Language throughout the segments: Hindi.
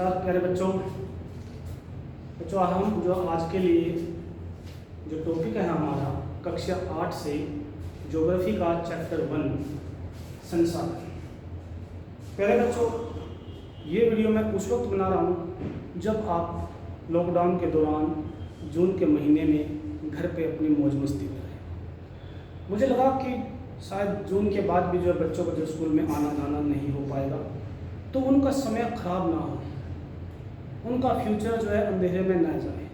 नमस्कार प्यारे बच्चों। हम जो आज के लिए जो टॉपिक है हमारा कक्षा 8 से ज्योग्राफी का चैप्टर 1 संसाधन। प्यारे बच्चों, ये वीडियो मैं उस वक्त बना रहा हूँ जब आप लॉकडाउन के दौरान जून के महीने में घर पे अपनी मौज मस्ती कर रहे हैं। मुझे लगा कि शायद जून के बाद भी जो बच्चों को जो स्कूल में आना जाना नहीं हो पाएगा तो उनका समय खराब ना हो, उनका फ्यूचर जो है अंधेरे में ना जाए।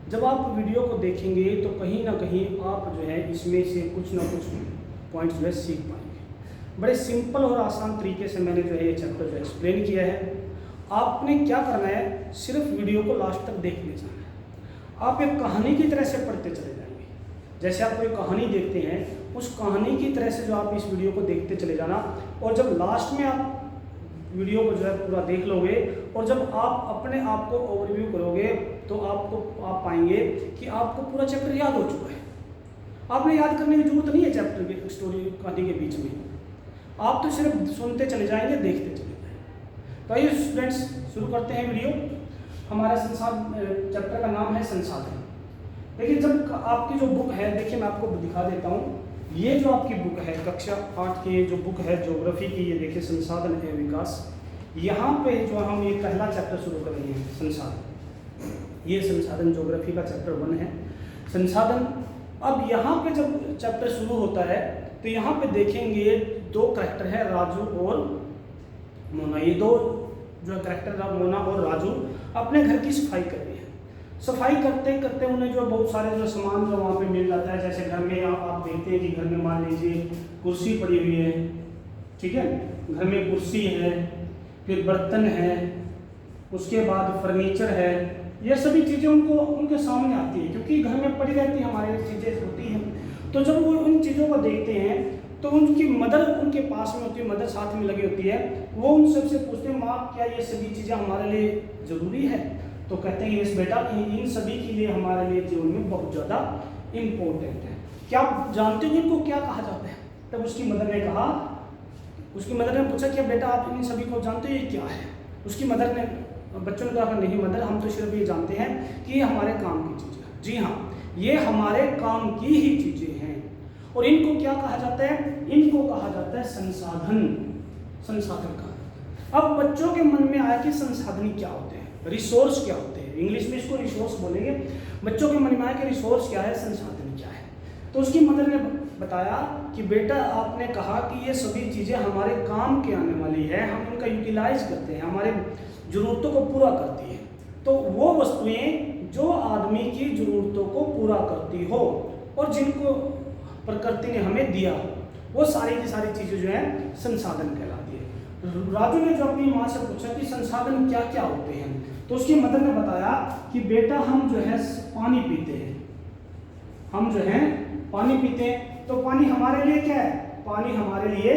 जब आप वीडियो को देखेंगे तो कहीं ना कहीं आप जो है इसमें से कुछ ना कुछ पॉइंट्स जो है सीख पाएंगे। बड़े सिंपल और आसान तरीके से मैंने जो है ये चैप्टर जो एक्सप्लेन किया है। आपने क्या करना है, सिर्फ वीडियो को लास्ट तक देखने जाना है। आप एक कहानी की तरह से पढ़ते चले जाएंगे। जैसे आप कोई कहानी देखते हैं, उस कहानी की तरह से जो आप इस वीडियो को देखते चले जाना, और जब लास्ट में आप वीडियो को जो है पूरा देख लोगे और जब आप अपने आप को ओवरव्यू करोगे तो आप पाएंगे कि आपको पूरा चैप्टर याद हो चुका है। आपने याद करने की जरूरत नहीं है चैप्टर की स्टोरी कहानी के बीच में, आप तो सिर्फ सुनते चले जाएंगे, देखते चले जाएंगे। तो आइए स्टूडेंट्स शुरू करते हैं वीडियो। हमारा चैप्टर का नाम है संसाधन। देखिए, जब आपकी जो बुक है, देखिए मैं आपको दिखा देता हूँ। ये जो आपकी बुक है कक्षा 8 की जो बुक है ज्योग्राफी की, ये देखिए संसाधन एवं विकास। यहाँ पे जो हम ये पहला चैप्टर शुरू कर रहे हैं संसाधन। ये संसाधन ज्योग्राफी का चैप्टर 1 है संसाधन। अब यहाँ पे जब चैप्टर शुरू होता है तो यहाँ पे देखेंगे दो कैरेक्टर है, राजू और मोना। ये दो जो कैरेक्टर मोना और राजू अपने घर की सफाई कर रहे हैं। सफाई करते करते उन्हें जो बहुत सारे जो सामान जो वहाँ पे मिल जाता है। जैसे घर में आप देखते हैं कि घर में मान लीजिए कुर्सी पड़ी हुई है, ठीक है, घर में कुर्सी है, फिर बर्तन है, उसके बाद फर्नीचर है। ये सभी चीज़ें उनके सामने आती है क्योंकि घर में पड़ी रहती है, हमारी चीज़ें होती हैं। तो जब वो उन चीज़ों को देखते हैं तो उनकी मदर उनके पास में होती है, मदर साथ में लगी होती है। वो उन सबसे पूछते हैं, माँ क्या ये सभी चीज़ें हमारे लिए ज़रूरी है? तो कहते हैं यस बेटा, इन सभी के लिए हमारे लिए जीवन में बहुत ज़्यादा इम्पोर्टेंट है। क्या आप जानते हो इनको क्या कहा जाता है? तब उसकी मदर ने पूछा कि बेटा आप इन सभी को जानते हो ये क्या है? उसकी मदर ने, बच्चों ने कहा नहीं मदर, हम तो सिर्फ ये जानते हैं कि ये हमारे काम की चीज़ें हैं। जी हाँ, ये हमारे काम की ही चीज़ें हैं। और इनको क्या कहा जाता है? इनको कहा जाता है संसाधन। संसाधन कहा। अब बच्चों के मन में आया कि संसाधन क्या होते हैं, रिसोर्स क्या होते हैं। इंग्लिश में इसको रिसोर्स बोलेंगे। बच्चों के मन में आया कि रिसोर्स क्या है, संसाधन क्या है। तो उसकी मदर ने बताया कि बेटा आपने कहा कि ये सभी चीज़ें हमारे काम के आने वाली है, हम इनका यूटिलाइज करते हैं, हमारे ज़रूरतों को पूरा करती है। तो वो वस्तुएं जो आदमी की ज़रूरतों को पूरा करती हो और जिनको प्रकृति ने हमें दिया हो, वो सारी की सारी चीज़ें जो है संसाधन कहलाती है। राजू ने जो अपनी माँ से पूछा कि संसाधन क्या क्या होते हैं, तो उसकी मदर ने बताया कि बेटा हम जो है पानी पीते हैं, हम जो है पानी पीते हैं। तो पानी हमारे लिए क्या है? पानी हमारे लिए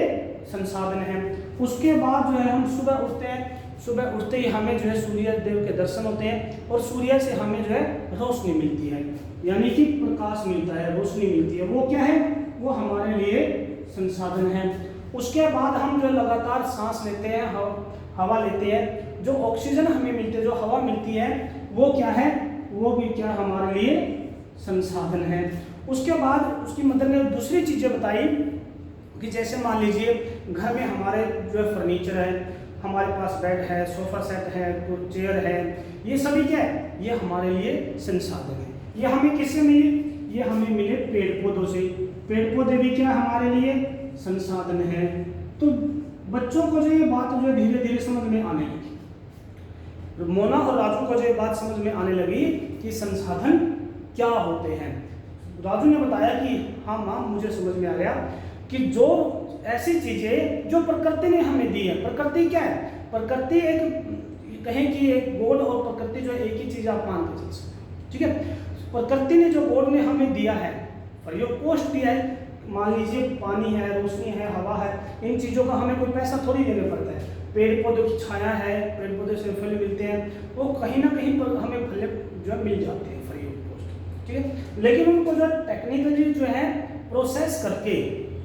संसाधन है। उसके बाद जो है हम सुबह उठते हैं, सुबह उठते ही हमें जो है सूर्य देव के दर्शन होते हैं और सूर्य से हमें जो है रोशनी मिलती है, यानी कि प्रकाश मिलता है, रोशनी मिलती है। वो क्या है? वो हमारे लिए संसाधन है। उसके बाद हम जो लगातार सांस लेते हैं, हवा लेते हैं, जो ऑक्सीजन हमें मिलती है, जो हवा मिलती है, वो क्या है? वो भी क्या हमारे लिए संसाधन है। उसके बाद उसकी मदर ने दूसरी चीज़ें बताई कि जैसे मान लीजिए घर में हमारे जो है फर्नीचर है, हमारे पास बेड है, सोफ़ा सेट है, कुछ चेयर है, ये सभी क्या है? ये हमारे लिए संसाधन है। ये हमें किससे मिले? ये हमें मिले पेड़ पौधों से। पेड़ पौधे भी क्या हमारे लिए संसाधन है। तो बच्चों को जो ये बात जो धीरे धीरे समझ में आने लगी, मोना और राजू को जो ये बात समझ में आने लगी कि संसाधन क्या होते हैं। राजू ने बताया कि हाँ माँ, मुझे समझ में आ गया कि जो ऐसी चीज़ें जो प्रकृति ने हमें दी है। प्रकृति क्या है? प्रकृति एक कहें कि एक गॉड और प्रकृति जो एक ही चीज़ आप मान के चल सकते हैं, ठीक है। प्रकृति ने जो गॉड ने हमें दिया है, प्रयोग पोस्ट दिया है, मान लीजिए पानी है, रोशनी है, हवा है, इन चीज़ों का हमें कोई पैसा थोड़ी देना पड़ता है। पेड़ पौधों की छाया है, पेड़ पौधे से फल मिलते हैं, वो कहीं ना कहीं पर हमें फल जो है मिल जाते हैं फ्री ऑफ कॉस्ट, ठीक है। लेकिन उनको जो टेक्निकली जो है प्रोसेस करके,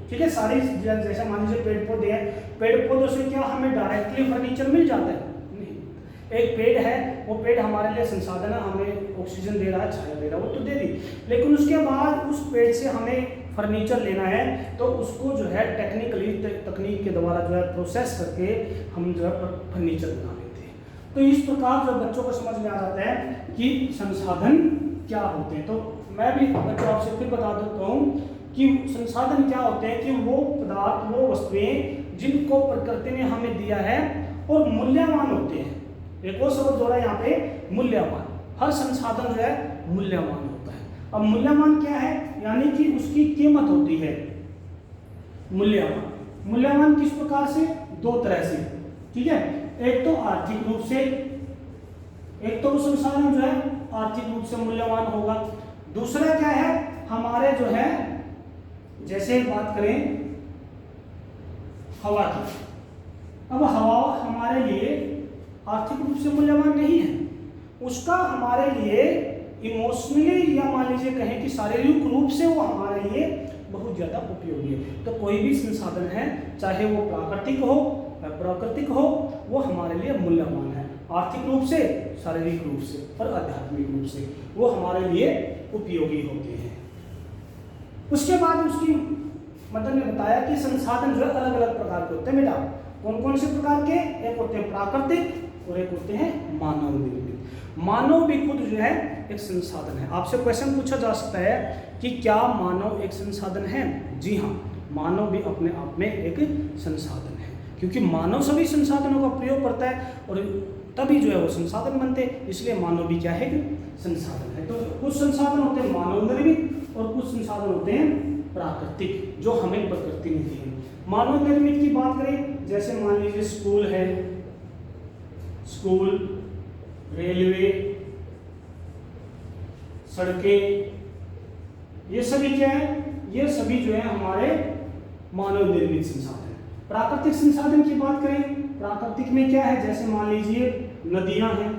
ठीक है, सारी जैसे मान लीजिए पेड़ पौधे हैं, पेड़ पौधों से क्या हमें डायरेक्टली फर्नीचर मिल जाता है? नहीं। एक पेड़ है, वो पेड़ हमारे लिए संसाधन है, हमें ऑक्सीजन दे रहा है, छाया दे रहा है, वो तो दे दी, लेकिन उसके बाद उस पेड़ से हमें फर्नीचर लेना है तो उसको जो है टेक्निकली तकनीक के द्वारा जो है प्रोसेस करके हम जो है फर्नीचर बना लेते हैं। तो इस प्रकार जो बच्चों को समझ में आ जाता है कि संसाधन क्या होते हैं। तो मैं भी बच्चों आपसे फिर बता देता हूँ कि संसाधन क्या होते हैं, कि वो पदार्थ, वो वस्तुएं जिनको प्रकृति ने हमें दिया है और मूल्यवान होते हैं। एक और शब्द जोड़ा यहाँ पे, मूल्यवान। हर संसाधन जो है मूल्यवान होता है। अब मूल्यवान क्या है, यानी कि उसकी कीमत होती है मूल्यवान। मूल्यवान किस प्रकार से, दो तरह से, ठीक है। एक तो आर्थिक रूप से, एक तो संसाधन जो है आर्थिक रूप से मूल्यवान होगा। दूसरा क्या है, हमारे जो है, जैसे बात करें हवा की, अब हवा हमारे लिए आर्थिक रूप से मूल्यवान नहीं है, उसका हमारे लिए इमोशनली या मान लीजिए कहें कि शारीरिक रूप से वो हमारे लिए बहुत ज़्यादा उपयोगी है। तो कोई भी संसाधन है, चाहे वो प्राकृतिक हो या प्राकृतिक हो, वो हमारे लिए मूल्यवान है, आर्थिक रूप से, शारीरिक रूप से और आध्यात्मिक रूप से वो हमारे लिए उपयोगी होते हैं। उसके बाद उसकी मतलब ने बताया कि संसाधन जो है अलग अलग प्रकार के होते हैं बेटा। कौन कौन से प्रकार के, एक होते हैं प्राकृतिक और एक होते हैं मानव निर्मित। मानव भी खुद जो है एक संसाधन है। आपसे क्वेश्चन पूछा जा सकता है कि क्या मानव एक संसाधन है? जी हाँ, मानव भी अपने आप में एक संसाधन है, क्योंकि मानव सभी संसाधनों का प्रयोग करता है और तभी जो है वो संसाधन बनते हैं, इसलिए मानव भी क्या है कि संसाधन है। तो कुछ संसाधन होते हैं मानव निर्मित और कुछ संसाधन होते हैं प्राकृतिक, जो हमें प्रकृति ने दी है। मानव निर्मित की बात करें, जैसे मान लीजिए स्कूल है, स्कूल, रेलवे, सड़कें, ये सभी क्या है, ये सभी जो है हमारे मानव निर्मित संसाधन है। प्राकृतिक संसाधन की बात करें, प्राकृतिक में क्या है, जैसे मान लीजिए नदियां हैं,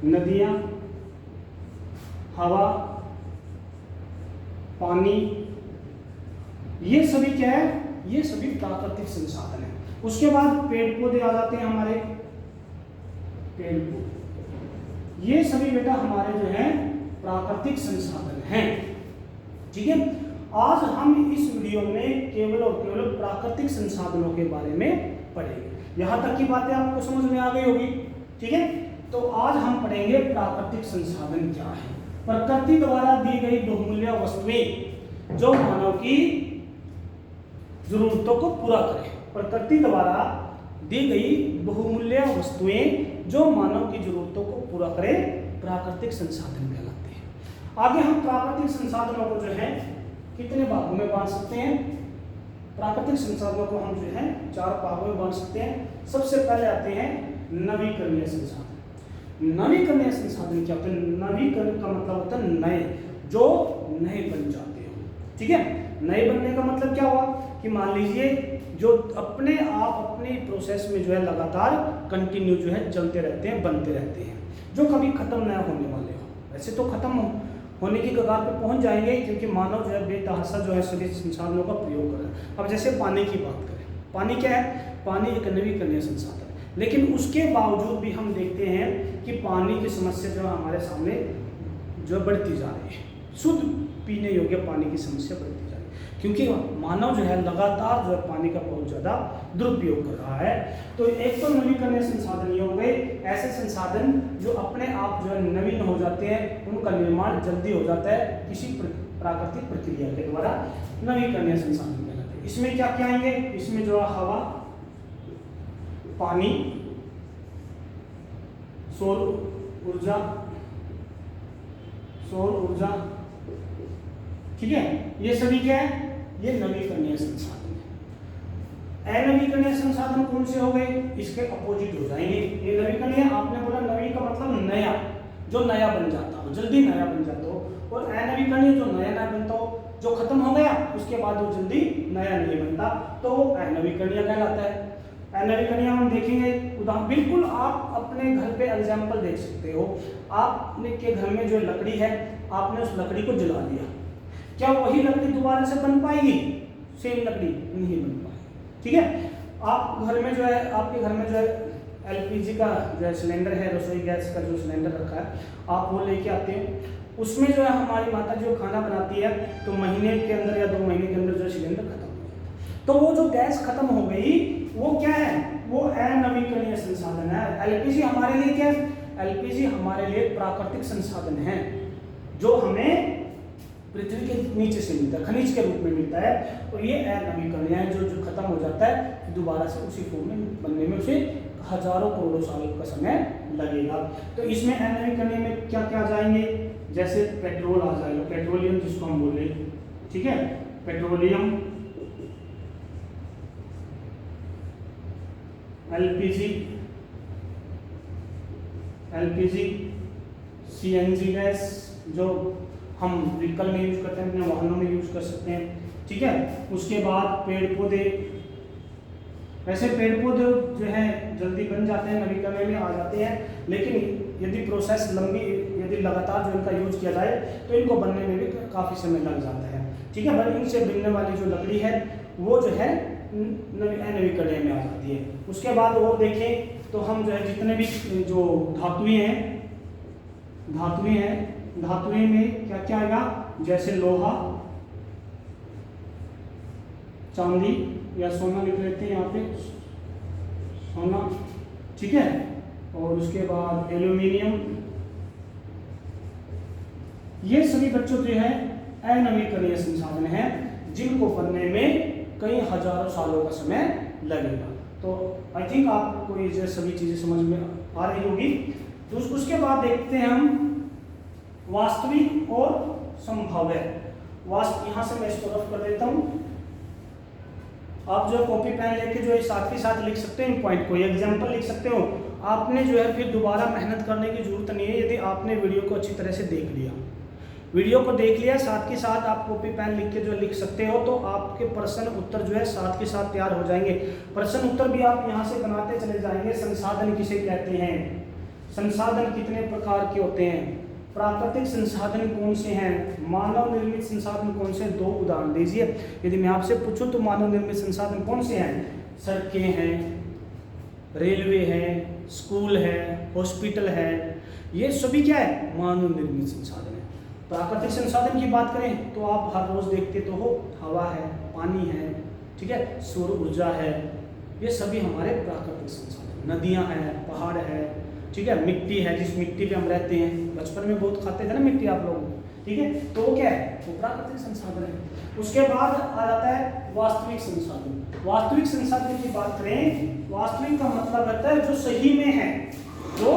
नदियां, हवा, पानी, ये सभी क्या है, ये सभी प्राकृतिक संसाधन है। उसके बाद पेड़ पौधे आ जाते हैं हमारे, पेड़ पौधे, ये सभी बेटा हमारे जो है प्राकृतिक संसाधन हैं, ठीक है। आज हम इस वीडियो में केवल और केवल प्राकृतिक संसाधनों के बारे में पढ़ेंगे। यहां तक की बातें आपको समझ में आ गई होगी, ठीक है। तो आज हम पढ़ेंगे प्राकृतिक संसाधन क्या है। प्रकृति द्वारा दी गई बहुमूल्य वस्तुएं जो मानव की जरूरतों को पूरा करें। प्रकृति द्वारा दी गई बहुमूल्य वस्तुएं जो मानव की जरूरतों को पूरा करें, प्राकृतिक संसाधन कहलाते हैं। आगे हम प्राकृतिक संसाधनों को जो है कितने भागों में बांट सकते हैं? प्राकृतिक संसाधनों को हम जो है 4 भागों में बांट सकते हैं। सबसे पहले आते हैं नवीकरणीय संसाधन। नवीकरणीय संसाधन क्या होते हैं? नवीकरण का मतलब होता है नए, जो नए बन जाते हो, ठीक है। नए बनने का मतलब क्या हुआ कि मान लीजिए जो अपने आप अपनी प्रोसेस में जो है लगातार कंटिन्यू जो है चलते रहते हैं, बनते रहते हैं, जो कभी खत्म न होने वाले हो। वैसे तो खत्म होने की कगार पर पहुंच जाएंगे, क्योंकि मानव जो है बेतहाशा जो है सभी संसाधनों का प्रयोग कर रहा है। अब जैसे पानी की बात करें, पानी क्या है? पानी एक नवीकरणीय संसाधन है, लेकिन उसके बावजूद भी हम देखते हैं कि पानी की समस्या जो है हमारे सामने जो बढ़ती जा रही है। शुद्ध पीने योग्य पानी की समस्या बढ़ती जा रही है, क्योंकि मानव जो है लगातार जो है पानी का बहुत ज़्यादा दुरुपयोग कर रहा है। तो एक तो नवीकरणीय संसाधन ये हो गए, ऐसे संसाधन जो अपने आप जो है नवीन हो जाते हैं, उनका निर्माण जल्दी हो जाता है किसी प्राकृतिक प्रक्रिया के द्वारा, नवीकरणीय संसाधन कहलाते हैं। इसमें क्या क्या आएंगे? इसमें जो है हवा, पानी, सौर ऊर्जा, ठीक है, ये सभी क्या है? ये नवीकरणीय संसाधन है। अनवीकरणीय संसाधन कौन से हो गए? इसके अपोजिट हो जाएंगे। ये नवीकरणीय, आपने बोला नवी का मतलब नया, जो नया बन जाता हो, जल्दी नया बन जाता हो, और अनवीकरणीय जो नया नया बनता हो, जो खत्म हो गया उसके बाद वो जल्दी नया नहीं बनता, तो वो अनवीकरणीय कहलाता है। अनवीकरणीय हम देखेंगे उदाहरण, बिल्कुल आप अपने घर पे एग्जाम्पल देख सकते हो। आपने के घर में जो लकड़ी है, आपने उस लकड़ी को जला दिया, क्या वही लकड़ी दोबारा से बन पाएगी? सेम लकड़ी नहीं बन पाएगी, ठीक है। आप घर में जो है, आपके घर में जो है एलपीजी का जो सिलेंडर है, रसोई गैस का जो सिलेंडर रखा है, आप वो लेके आते हैं। उसमें जो है हमारी माता जो खाना बनाती है तो महीने के अंदर या 2 महीने के अंदर जो सिलेंडर खत्म हो जाता है। तो वो जो गैस खत्म हो गई वो क्या है, वो अनवीकरणीय संसाधन है। एलपीजी हमारे लिए क्या है, एलपीजी हमारे लिए प्राकृतिक संसाधन है जो हमें पृथ्वी के नीचे से मिलता है, खनिज के रूप में मिलता है, और ये अनवीकरणीय है जो खत्म हो जाता है, दोबारा से उसी फॉर्म में बनने में उसे हजारों करोड़ों साल का समय लगेगा। तो इसमें अनवीकरणीय में क्या क्या आ जाएंगे, जैसे पेट्रोल आ जाएगा, पेट्रोलियम जिसको हम बोल रहे हैं, ठीक है, पेट्रोलियम, एलपीजी, सीएनजी गैस जो हम व्हीकल में यूज करते हैं, अपने वाहनों में यूज कर सकते हैं, ठीक है। उसके बाद पेड़ पौधे, वैसे पेड़ पौधे जो है जल्दी बन जाते हैं, नवीकरण में आ जाते हैं, लेकिन यदि प्रोसेस लंबी, यदि लगातार जो इनका यूज किया जाए तो इनको बनने में भी काफ़ी समय लग जाता है, ठीक है। पर इनसे बनने वाली जो लकड़ी है वो जो है अनवीकरणीय में आ जाती है। उसके बाद और देखें तो हम जो है जितने भी जो धातुएं हैं, धातुएं में क्या क्या आएगा, जैसे लोहा, चांदी या सोना लिख लेते हैं यहाँ पे, सोना, ठीक है। और उसके बाद एल्यूमिनियम, ये सभी बच्चों जो है अनवीकरणीय संसाधन हैं जिनको बनने में कई हजारों सालों का समय लगेगा। तो आई थिंक आपको ये सभी चीजें समझ में आ रही होगी। तो उसके बाद देखते हैं हम वास्तविक और संभाव्य। यहाँ से मैं इसको रफ कर देता हूँ, आप जो कॉपी पेन लेके जो है साथ ही साथ लिख सकते हैं इन पॉइंट को, एग्जाम्पल लिख सकते हो। आपने जो है फिर दोबारा मेहनत करने की जरूरत नहीं है, यदि आपने वीडियो को अच्छी तरह से देख लिया, वीडियो को देख लिया, साथ के साथ आप कॉपी पेन लिख के जो लिख सकते हो, तो आपके प्रश्न उत्तर जो है साथ के साथ तैयार हो जाएंगे। प्रश्न उत्तर भी आप यहाँ से बनाते चले जाएंगे। संसाधन किसे कहते हैं, संसाधन कितने प्रकार के होते हैं, प्राकृतिक संसाधन कौन से हैं, मानव निर्मित संसाधन कौन से, 2 उदाहरण दीजिए। यदि मैं आपसे पूछूं तो मानव निर्मित संसाधन कौन से हैं, सड़कें हैं, रेलवे है, स्कूल है, हॉस्पिटल है, ये सभी क्या है, मानव निर्मित संसाधन है। प्राकृतिक संसाधन की बात करें तो आप हर रोज देखते तो हो, हवा है, पानी है, ठीक है, सौर ऊर्जा है, ये सभी हमारे प्राकृतिक संसाधन। नदियां हैं, पहाड़ है, ठीक है, मिट्टी है, जिस मिट्टी पे हम रहते हैं, बचपन में बहुत खाते थे ना मिट्टी आप लोग, ठीक है, तो वो क्या है, वो प्राकृतिक संसाधन है। उसके बाद आ जाता है वास्तविक संसाधन। वास्तविक संसाधन की बात करें, वास्तविक का मतलब रहता है जो सही में है, जो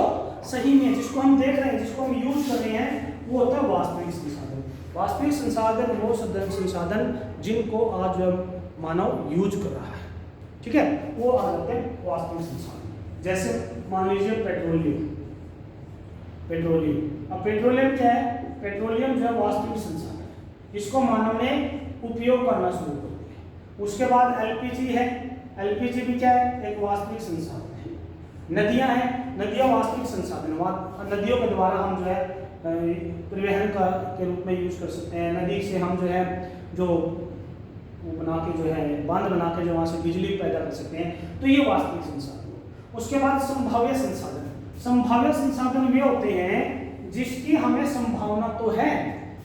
सही में, जिसको हम देख रहे हैं, जिसको हम यूज कर रहे हैं, वो होता है वास्तविक संसाधन। वास्तविक संसाधन वो संसाधन जिनको आज मानव यूज कर रहा है, ठीक है, वो आ जाते हैं वास्तविक संसाधन। जैसे मान लीजिए पेट्रोलियम, अब पेट्रोलियम क्या है, पेट्रोलियम जो है वास्तविक संसाधन है, इसको मानव ने उपयोग करना शुरू कर दिया। उसके बाद एलपीजी है, एलपीजी भी क्या है, एक वास्तविक संसाधन है। नदियां हैं, नदियां वास्तविक संसाधन, नदियों के द्वारा हम जो है परिवहन का के रूप में यूज कर सकते हैं। नदी से हम जो है जो बना के जो है बांध बना के जो वहाँ से बिजली पैदा कर सकते हैं, तो ये वास्तविक संसाधन। उसके बाद संभाव्य संसाधन, संभाव्य संसाधन वे होते हैं जिसकी हमें संभावना तो है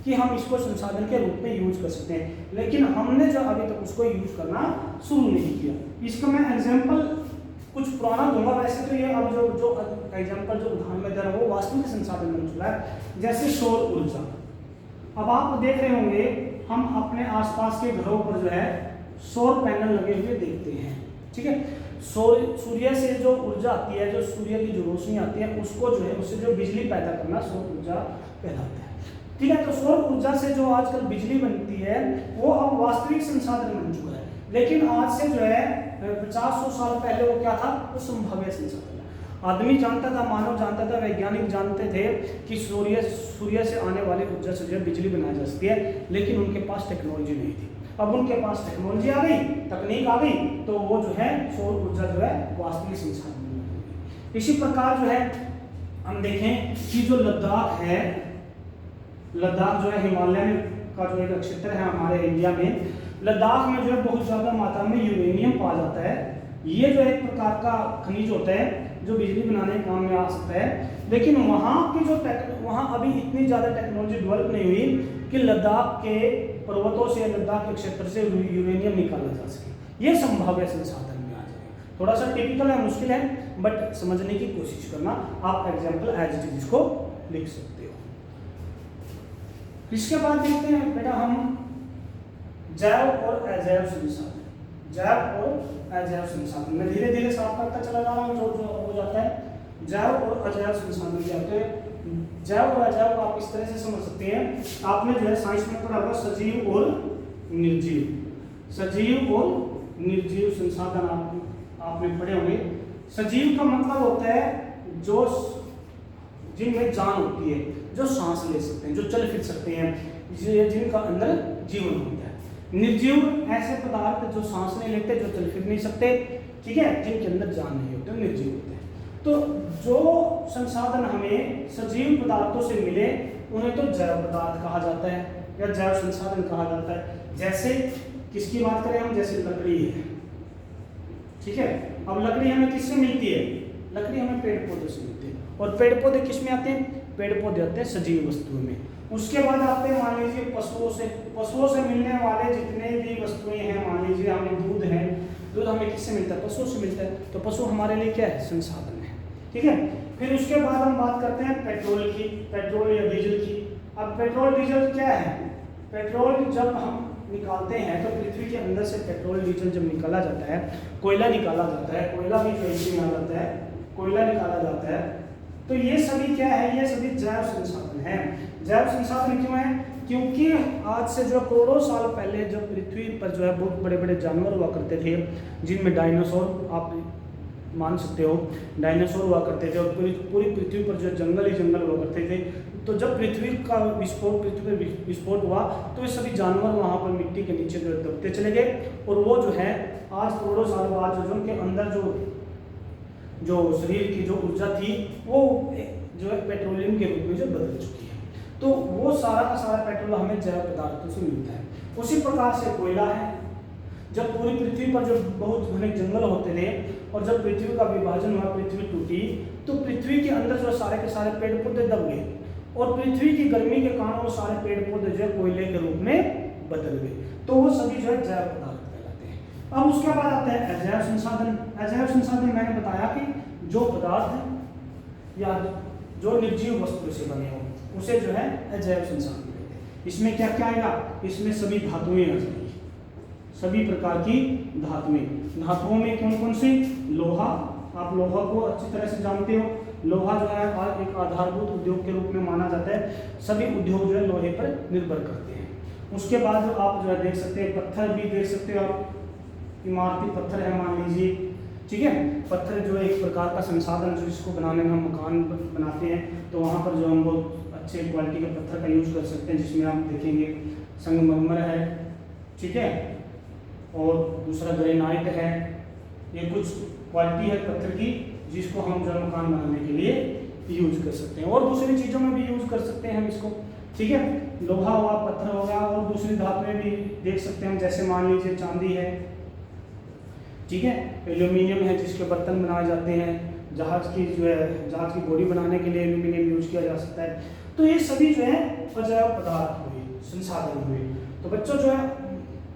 कि हम इसको संसाधन के रूप में यूज कर सकते हैं, लेकिन हमने जो अभी तक उसको यूज करना शुरू नहीं किया। इसका मैं एग्जाम्पल कुछ पुराना दूंगा, वैसे तो ये अब जो एग्जाम्पल जो उदाहरण में दे रहा हूं वो वास्तविक संसाधन बन चुका है। जैसे सौर ऊर्जा, अब आप देख रहे होंगे हम अपने आसपास के घरों पर जो है सौर पैनल लगे हुए देखते हैं, ठीक है। सूर्य से जो ऊर्जा आती है, जो सूर्य की जो रोशनी आती है, उसको जो है उससे जो बिजली पैदा करना सौर ऊर्जा कहलाता है, ठीक है। तो सौर ऊर्जा से जो आजकल बिजली बनती है वो अब वास्तविक संसाधन बन चुका है, लेकिन आज से जो है 50-100 साल पहले वो क्या था, वो संभाव्य संसाधन। आदमी जानता था, मानव जानता था, वैज्ञानिक जानते थे कि सूर्य से आने वाली ऊर्जा से जो है बिजली बनाई जा सकती है, लेकिन उनके पास टेक्नोलॉजी नहीं थी। अब उनके पास टेक्नोलॉजी आ गई, तकनीक आ गई, तो वो जो है सौर ऊर्जा जो है वास्तविक संसाधन बन गई। इसी प्रकार जो है हम देखें कि जो लद्दाख है, लद्दाख जो है हिमालय का जो एक क्षेत्र है हमारे इंडिया में, लद्दाख में जो है बहुत ज़्यादा मात्रा में यूरेनियम पाया जाता है। ये जो एक प्रकार का खनिज होता है जो बिजली बनाने के काम में आ सकता है। लेकिन वहाँ की जो वहाँ अभी इतनी ज़्यादा टेक्नोलॉजी डेवलप नहीं हुई कि लद्दाख के पर्वतों से, लद्दाख के क्षेत्र से यूरेनियम निकाला जा सके। ये संभाव्य संसाधन में आ जाएगा। थोड़ा सा टिपिकल है, मुश्किल है, बट समझने की कोशिश करना। आप एग्जाम्पल एज इट इज इसको लिख सकते हो। इसके बाद देखते हैं बेटा हम जैव और अजैव संसाधन। जैव और अजैव संसाधन मैं धीरे धीरे साफ करता चला जा रहा हूँ, जो जो हो जाता है। जैव और अजैव संसाधन क्या होते हैं? जैव और अजैव को आप इस तरह से समझ सकते हैं, आपने जो है साइंस में पढ़ा होगा सजीव और निर्जीव। सजीव और निर्जीव संसाधन आपने पढ़े होंगे। सजीव का मतलब होता है जो जिनमें जान होती है, जो सांस ले सकते हैं, जो चल फिर सकते हैं, जिनका अंदर जीवन होता है। निर्जीव ऐसे पदार्थ जो सांस नहीं लेते, जो चल फिर नहीं सकते, ठीक है, जिनके अंदर जान नहीं होती, निर्जीव होते हैं। तो जो संसाधन हमें सजीव पदार्थों से मिले उन्हें तो जैव पदार्थ कहा जाता है या जैव संसाधन कहा जाता है। जैसे किसकी बात करें हम? जैसे लकड़ी है, ठीक है। अब लकड़ी हमें किससे मिलती है? लकड़ी हमें पेड़ पौधे से मिलती है। और पेड़ पौधे किस में आते हैं? पेड़ पौधे आते हैं सजीव वस्तुओं में। उसके बाद आते हैं मान लीजिए पशुओं से। पशुओं से मिलने वाले जितने भी वस्तुएं हैं, मान लीजिए हमें दूध है, दूध हमें किससे मिलता है? पशुओं से मिलता है। तो पशु हमारे लिए क्या है? संसाधन है, ठीक है। फिर उसके बाद हम बात करते हैं पेट्रोल की, पेट्रोल या डीजल की। अब पेट्रोल डीजल क्या है? पेट्रोल जब हम निकालते हैं तो पृथ्वी के अंदर से पेट्रोल डीजल जब निकाला जाता है, कोयला निकाला जाता है, कोयला भी फैक्ट्री में आ जाता है, कोयला निकाला जाता है, तो ये सभी क्या है? ये सभी जैव संसाधन है। जैव संसाधन क्यों है? क्योंकि आज से जो करोड़ों साल पहले जब पृथ्वी पर जो है बहुत बड़े बड़े जानवर हुआ करते थे, जिनमें डायनासोर आप मान सकते हो, डायनासोर हुआ करते थे, और पूरी पृथ्वी पर जो जंगल ही जंगल हुआ करते थे। तो जब पृथ्वी का विस्फोट, पृथ्वी पर विस्फोट हुआ तो ये सभी जानवर वहाँ पर मिट्टी के नीचे जो दबते चले गए, और वो जो है आज करोड़ों साल बाद जो उनके अंदर जो शरीर की जो ऊर्जा थी वो जो है पेट्रोलियम के रूप में जो बदल चुकी है। तो वो सारा का सारा पेट्रोल हमें जैव पदार्थों से मिलता है। उसी प्रकार से कोयला है। जब पूरी पृथ्वी पर जो बहुत घने जंगल होते थे और जब पृथ्वी का विभाजन हुआ, पृथ्वी टूटी, तो पृथ्वी के अंदर जो सारे के सारे पेड़ पौधे दब गए, और पृथ्वी की गर्मी के कारण वो सारे पेड़ पौधे जो है कोयले के रूप में बदल गए। तो वो सभी जो है जैव पदार्थ कहलाते हैं। अब उसके बाद आते हैं अजैव संसाधन। अजैव संसाधन मैंने बताया कि जो पदार्थ या जो निर्जीव वस्तु से बने हो उसे जो है अजैव संसाधन कहते हैं। इसमें क्या क्या आएगा? इसमें सभी धातुएं आ जाएंगी, सभी प्रकार की धातुएं। धातुओं में कौन कौन सी? लोहा, आप लोहा को अच्छी तरह से जानते हो। लोहा जो है एक आधारभूत उद्योग के रूप में माना जाता है। सभी उद्योग जो है लोहे पर निर्भर करते हैं। उसके बाद आप जो है देख सकते हैं पत्थर भी देख सकते हो आप, इमारती पत्थर है मान लीजिए, ठीक है। पत्थर जो एक प्रकार का संसाधन जो जिसको बनाने में हम मकान बनाते हैं, तो वहाँ पर जो हम बहुत अच्छे क्वालिटी के पत्थर का यूज कर सकते हैं, जिसमें आप देखेंगे संगमरमर है, ठीक है, और दूसरा ग्रेनाइट है। ये कुछ क्वालिटी है पत्थर की जिसको हम जो मकान बनाने के लिए यूज कर सकते हैं, और दूसरी चीज़ों में भी यूज कर सकते हैं हम इसको, ठीक है। लोहा हुआ, पत्थर होगा, और दूसरी धातुएं भी देख सकते हैं हम, जैसे मान लीजिए चांदी है, ठीक है, एल्यूमिनियम है जिसके बर्तन बनाए जाते हैं, जहाज की जो है जहाज की बॉडी बनाने के लिए एल्यूमिनियम यूज किया जा सकता है। तो ये सभी जो है अजैव पदार्थ हुए, संसाधन हुए। तो बच्चों जो है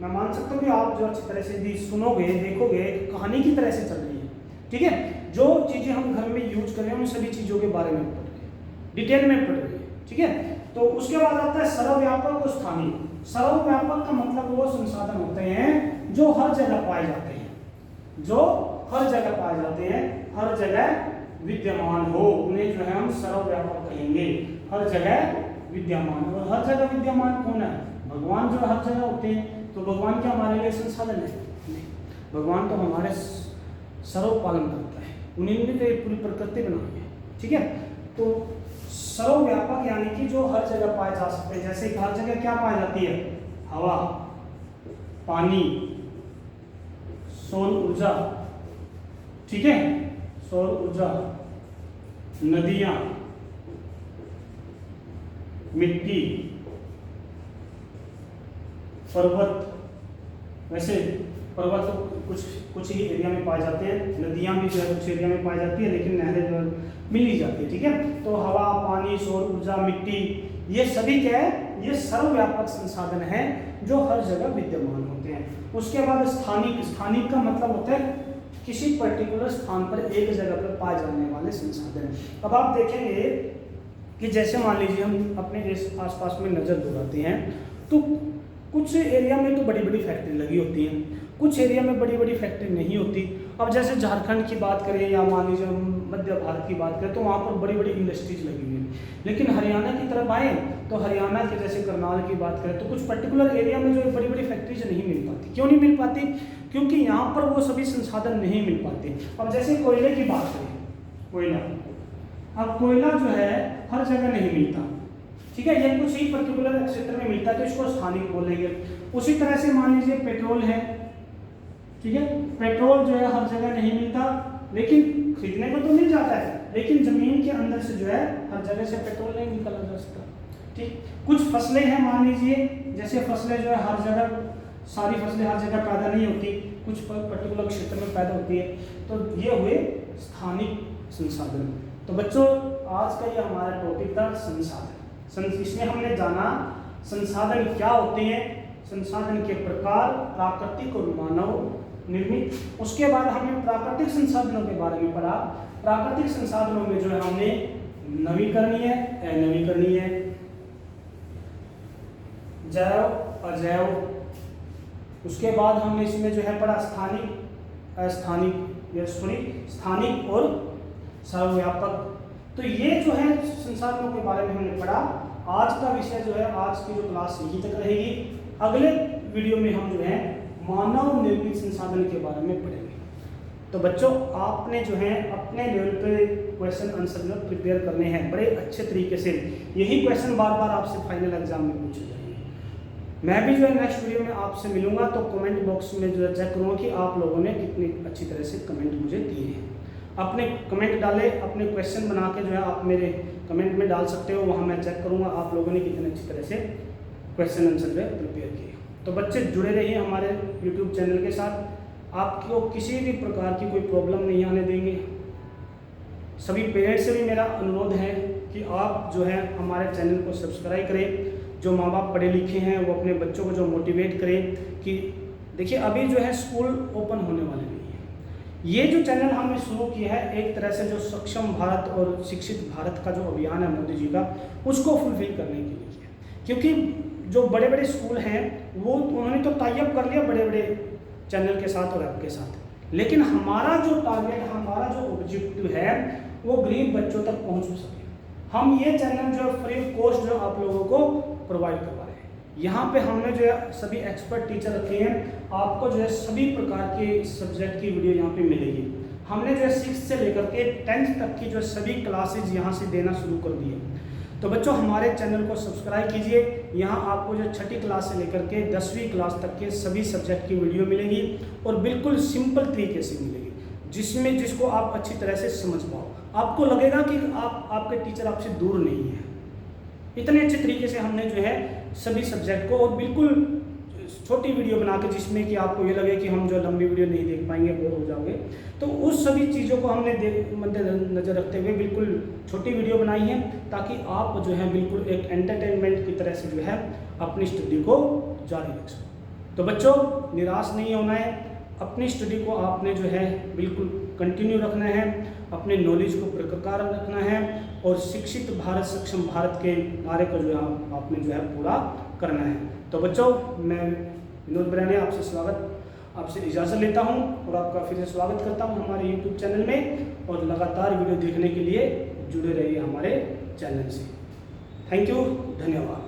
मैं मान सकता हूँ कि आप जो अच्छी तरह से भी सुनोगे, देखोगे, कहानी की तरह से चल रही है, ठीक है। जो चीज़ें हम घर में यूज कर रहे हैं उन सभी चीज़ों के बारे में पढ़ रहे हैं, डिटेल में पढ़ रहे हैं, ठीक है। तो उसके बाद आता है सर्वव्यापक और स्थानीय। सर्वव्यापक का मतलब वो संसाधन होते हैं जो हर जगह पाए जाते हैं, जो हर जगह पाए जाते हैं, हर जगह विद्यमान हो, उन्हें जो है हम सर्वव्यापक कहेंगे। हर जगह विद्यमान, और हर जगह विद्यमान कौन है? भगवान जो हर जगह होते हैं। तो भगवान क्या हमारे लिए संसाधन है? नहीं, भगवान तो हमारे सर्व पालन करता है, उन्हीं ने तो पूरी प्रकृति बनाई है, ठीक है। तो सर्वव्यापक यानी कि जो हर जगह पाए जा सकते हैं। जैसे हर जगह क्या पाई जाती है? हवा, पानी, सौर ऊर्जा, ठीक है, सौर ऊर्जा, नदियां, मिट्टी, पर्वत, वैसे पर्वत तो कुछ ही एरिया में पाए जाते हैं, नदियाँ भी जो है कुछ एरिया में पाई जाती है, लेकिन नहरें जो है मिल ही जाती है। ठीक है, तो हवा, पानी, सौर ऊर्जा, मिट्टी, ये सभी क्या है, ये सर्वव्यापक संसाधन हैं जो हर जगह विद्यमान होते हैं। उसके बाद स्थानिक का मतलब होता है किसी पर्टिकुलर स्थान पर एक जगह पर पाए जाने वाले संसाधन। अब आप देखेंगे कि जैसे मान लीजिए हम अपने आसपास में नज़र दौड़ाते हैं तो कुछ एरिया में तो बड़ी बड़ी फैक्ट्री लगी होती हैं, कुछ एरिया में बड़ी बड़ी फैक्ट्री नहीं होती। अब जैसे झारखंड की बात करें या मान लीजिए हम मध्य भारत की बात करें तो वहाँ पर बड़ी बड़ी इंडस्ट्रीज लगी हुई हैं, लेकिन हरियाणा की तरफ आए तो हरियाणा के जैसे करनाल की बात करें तो कुछ पर्टिकुलर एरिया में जो बड़ी बड़ी फैक्ट्रीज नहीं मिल पाती। क्यों नहीं मिल पाती? क्योंकि यहाँ पर वो सभी संसाधन नहीं मिल पाते। अब जैसे कोयले की बात करें, कोयला, अब कोयला जो है हर जगह नहीं मिलता, ठीक है, ये कुछ ही पर्टिकुलर क्षेत्र में मिलता है तो इसको स्थानिक बोलेंगे। उसी तरह से मान लीजिए पेट्रोल है, ठीक है, पेट्रोल जो है हर जगह नहीं मिलता, लेकिन खरीदने को तो मिल जाता है, लेकिन जमीन के अंदर से जो है हर जगह से पेट्रोल नहीं निकाला जा सकता। ठीक, कुछ फसलें हैं, मान लीजिए जैसे फसलें जो है हर जगह, सारी फसलें हर जगह पैदा नहीं होती, कुछ पर्टिकुलर क्षेत्र में पैदा होती है, तो ये हुए स्थानिक संसाधन। तो बच्चों आज का ये हमारा टॉपिक था संसाधन। इसमें हमने जाना संसाधन क्या होते हैं, संसाधन के प्रकार, प्राकृतिक और मानव निर्मित। उसके बाद हमने प्राकृतिक संसाधनों के बारे में पढ़ा। प्राकृतिक संसाधनों में जो है हमने नवीकरणीय, अनवीकरणीय, जैव, अजैव। उसके बाद हमने इसमें जो है पढ़ा स्थानिक, अस्थानिक, स्थानिक और सर्वव्यापक। तो ये जो है संसाधनों के बारे में हमने पढ़ा। आज का विषय जो है, आज की जो क्लास यहीं तक रहेगी। अगले वीडियो में हम जो है मानव निर्मित संसाधन के बारे में पढ़ेंगे। तो बच्चों आपने जो है अपने लेवल पे क्वेश्चन आंसर जो प्रिपेयर करने हैं बड़े अच्छे तरीके से। यही क्वेश्चन बार बार आपसे फाइनल एग्जाम में पूछे जाएंगे। मैं भी जो है नेक्स्ट वीडियो में आपसे मिलूंगा, तो कमेंट बॉक्स में जो है चेक करूँगा कि आप लोगों ने कितनी अच्छी तरह से कमेंट मुझे दिए हैं। अपने कमेंट डाले, अपने क्वेश्चन बना के जो है आप मेरे कमेंट में डाल सकते हो, वहाँ मैं चेक करूँगा आप लोगों ने कितने अच्छी तरह से क्वेश्चन आंसर जो है प्रिपेयर किए। तो बच्चे जुड़े रहिए हमारे यूट्यूब चैनल के साथ। आपको किसी भी प्रकार की कोई प्रॉब्लम नहीं आने देंगे। सभी पेरेंट्स से भी मेरा अनुरोध है कि आप जो है हमारे चैनल को सब्सक्राइब करें। जो माँ बाप पढ़े लिखे हैं वो अपने बच्चों को जो मोटिवेट करें कि देखिए अभी जो है स्कूल ओपन होने वाले नहीं है। ये जो चैनल हमने शुरू किया है एक तरह से जो सक्षम भारत और शिक्षित भारत का जो अभियान है मोदी जी का, उसको फुलफिल करने के लिए। क्योंकि जो बड़े बड़े स्कूल हैं वो उन्होंने तो टाई अप कर लिया बड़े बड़े चैनल के साथ और ऐप के साथ, लेकिन हमारा जो टारगेट, हमारा जो ऑब्जेक्टिव है वो गरीब बच्चों तक पहुंच सके। हम ये चैनल जो फ्री ऑफ कॉस्ट जो आप लोगों को प्रोवाइड करवा रहे हैं। यहाँ पे हमने जो है सभी एक्सपर्ट टीचर रखे हैं, आपको जो है सभी प्रकार के सब्जेक्ट की वीडियो यहाँ पे मिलेगी। हमने जो है 6th से लेकर के 10th तक की जो सभी क्लासेज यहाँ से देना शुरू कर दी है। तो बच्चों हमारे चैनल को सब्सक्राइब कीजिए। यहाँ आपको जो 6ठी क्लास से लेकर के 10वीं क्लास तक के सभी सब्जेक्ट की वीडियो मिलेगी और बिल्कुल सिंपल तरीके से मिलेगी, जिसको आप अच्छी तरह से समझ पाओ। आपको लगेगा कि आपके टीचर आपसे दूर नहीं है। इतने अच्छे तरीके से हमने जो है सभी सब्जेक्ट को, और बिल्कुल छोटी वीडियो बना के जिसमें कि आपको ये लगे कि हम जो लंबी वीडियो नहीं देख पाएंगे, बोर हो जाओगे, तो उस सभी चीज़ों को हमने मद्देनजर रखते हुए बिल्कुल छोटी वीडियो बनाई है, ताकि आप जो है बिल्कुल एक एंटरटेनमेंट की तरह से जो है अपनी स्टडी को जारी रख सको। तो बच्चों निराश नहीं होना है, अपनी स्टडी को आपने जो है बिल्कुल कंटिन्यू रखना है, अपने नॉलेज को बरकरार रखना है और शिक्षित भारत सक्षम भारत के नारे को जो है आपने जो है पूरा करना है। तो बच्चों मैं विनोद बराने आपसे इजाज़त लेता हूं और आपका फिर से स्वागत करता हूं हमारे यूट्यूब चैनल में, और लगातार वीडियो देखने के लिए जुड़े रहिए हमारे चैनल से। थैंक यू, धन्यवाद।